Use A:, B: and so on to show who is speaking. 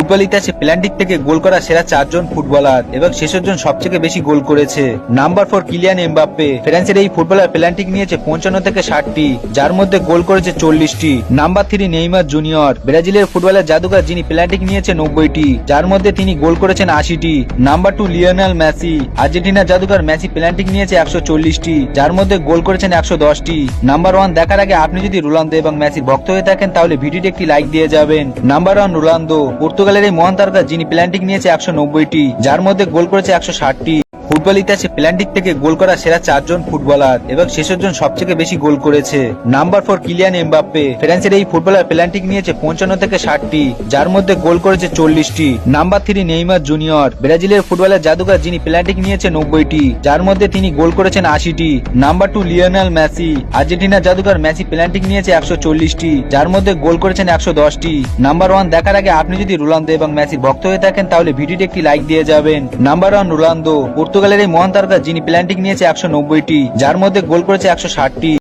A: Football ইতিহাসে প্ল্যান্টিক থেকে গোল করা সেরা 4 জন ফুটবলার এবং শেষের জন সবচেয়ে বেশি গোল করেছে। Number 4 Kylian Mbappe. ফ্রান্সের এই ফুটবলার প্ল্যান্টিক নিয়েছে 55 থেকে 60টি, যার মধ্যে গোল করেছে 40টি। Number 3 Neymar junior. ব্রাজিলের ফুটবলের জাদুকর, যিনি প্ল্যান্টিক নিয়েছে 90টি, যার মধ্যে তিনি গোল করেছেন 80টি। Number 2 Lionel Messi. আর্জেন্টিনার জাদুকর মেসি প্ল্যান্টিক নিয়েছে 140টি, যার মধ্যে গোল করেছেন 110টি। নাম্বার 1 দেখার আগে আপনি যদি রোনালদো এবং মেসির ভক্ত হয়ে থাকেন তাহলে ভিডিওটি একটি লাইক দিয়ে যাবেন। Number 1 Ronaldo. পর্তুগালের এই মহান তারকা, যিনি প্ল্যান্টিক নিয়েছে 190টি, যার মধ্যে গোল করেছে 160টি। ফুটবল ইতিহাসে প্ল্যান্টিক থেকে গোল করা সেরা 4 জন ফুটবলার এবং শেষের জন সবচেয়ে বেশি গোল করেছে। Number 4 Kylian Mbappe. ফ্রান্সের এই ফুটবলার প্ল্যান্টিক নিয়েছে 55 থেকে 60টি, যার মধ্যে গোল করেছে 40টি। Number 3 Neymar junior. ব্রাজিলের ফুটবলের জাদুকর, যিনি প্ল্যান্টিক নিয়েছে 90টি, যার মধ্যে তিনি গোল করেছেন 80টি। Number 2 Lionel Messi. আর্জেন্টিনার জাদুকর মেসি প্ল্যান্টিক নিয়েছে 140টি, যার মধ্যে গোল করেছেন 110টি। নাম্বার 1 দেখার আগে আপনি যদি রোনালদো এবং মেসির ভক্ত হয়ে থাকেন তাহলে ভিডিওটি একটি লাইক দিয়ে যাবেন। Number 1 Ronaldo. পর্তুগালের এই মহান তারকা, যিনি প্ল্যান্টিক নিয়েছে 190টি, যার মধ্যে গোল করেছে 160টি।